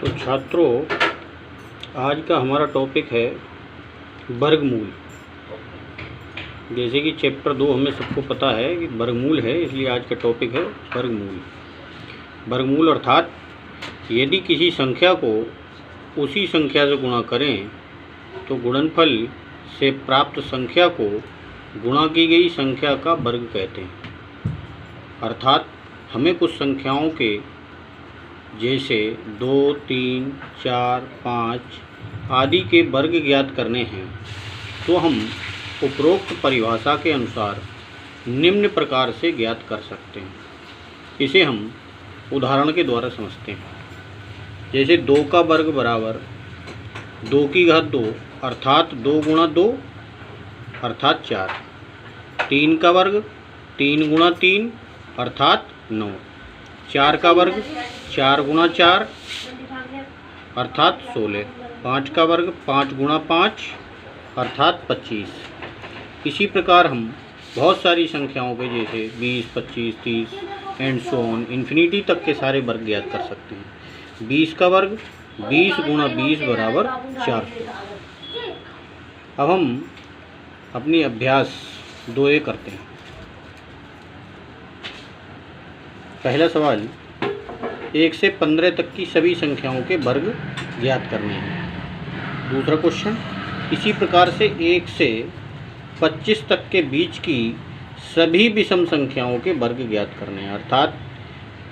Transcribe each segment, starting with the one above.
तो छात्रों, आज का हमारा टॉपिक है वर्गमूल। जैसे कि चैप्टर 2 हमें सबको पता है कि वर्गमूल है, इसलिए आज का टॉपिक है वर्गमूल। वर्गमूल अर्थात यदि किसी संख्या को उसी संख्या से गुणा करें तो गुणनफल से प्राप्त संख्या को गुणा की गई संख्या का वर्ग कहते हैं। अर्थात हमें कुछ संख्याओं के जैसे 2, 3, 4, 5 आदि के वर्ग ज्ञात करने हैं तो हम उपरोक्त परिभाषा के अनुसार निम्न प्रकार से ज्ञात कर सकते हैं। इसे हम उदाहरण के द्वारा समझते हैं। जैसे 2 का वर्ग बराबर 2 की घात 2 अर्थात 2 गुणा 2 अर्थात 4। 3 का वर्ग 3 गुणा 3 अर्थात 9। 4 का वर्ग 4 गुणा 4 अर्थात 16। 5 का वर्ग 5 गुणा 5 अर्थात 25। इसी प्रकार हम बहुत सारी संख्याओं के जैसे 20, 25, 30 एंड सो ऑन इन्फिनिटी तक के सारे वर्ग ज्ञात कर सकते हैं। 20 का वर्ग 20 गुणा 20 बराबर 400। अब हम अपनी अभ्यास 2A करते हैं। पहला सवाल, 1 से 15 तक की सभी संख्याओं के वर्ग ज्ञात करने हैं। दूसरा क्वेश्चन, इसी प्रकार से 1 से 25 तक के बीच की सभी विषम संख्याओं के वर्ग ज्ञात करने हैं। अर्थात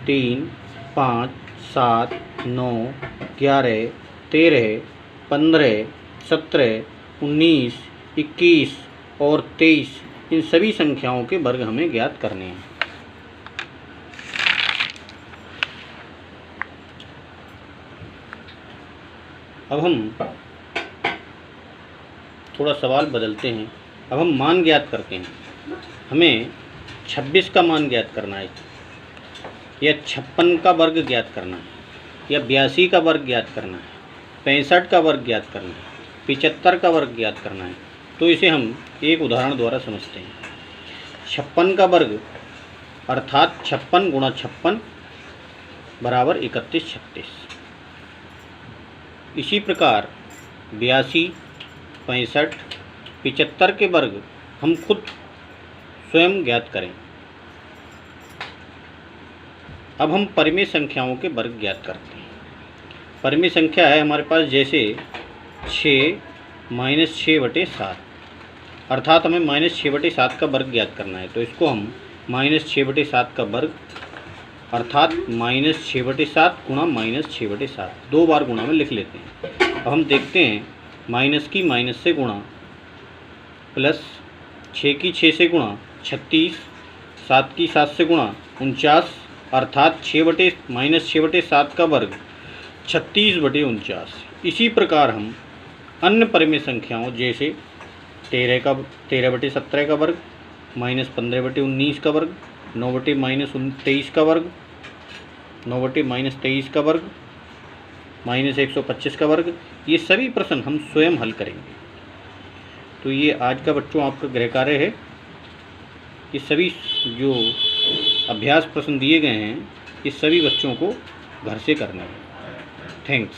3, 5, 7, 9, 11, 13, 15, 17, 19, 21 और 23 इन सभी संख्याओं के वर्ग हमें ज्ञात करने हैं। अब हम थोड़ा सवाल बदलते हैं। अब हम मान ज्ञात करते हैं। हमें 26 का मान ज्ञात करना है, या 56 का वर्ग ज्ञात करना है, या 82 का वर्ग ज्ञात करना है, 65 का वर्ग ज्ञात करना है, 75 का वर्ग ज्ञात करना है। तो इसे हम एक उदाहरण द्वारा समझते हैं। 56 का वर्ग अर्थात 56 गुणा 56 बराबर 31, 36। इसी प्रकार 82, 65, 75 के वर्ग हम खुद स्वयं ज्ञात करें। अब हम परिमेय संख्याओं के वर्ग ज्ञात करते हैं। परिमेय संख्या है हमारे पास जैसे 6 - 6/7 अर्थात हमें -6/7 का वर्ग ज्ञात करना है। तो इसको हम -6/7 का वर्ग अर्थात -6/7 गुणा -6/7 दो बार गुणा में लिख लेते हैं। अब हम देखते हैं, माइनस की माइनस से गुणा, प्लस 6 की 6 से गुणा 36, 7 की 7 से गुणा 49 अर्थात -6/7 का वर्ग 36/49। इसी प्रकार हम अन्य परिमेय संख्याओं जैसे 13/17 का वर्ग, -15/19 का वर्ग, 9/-23 का वर्ग, 9/-23 का वर्ग, -125 का वर्ग, ये सभी प्रश्न हम स्वयं हल करेंगे। तो ये आज का बच्चों आपका गृह कार्य है। ये सभी जो अभ्यास प्रश्न दिए गए हैं ये सभी बच्चों को घर से करना है। थैंक्स।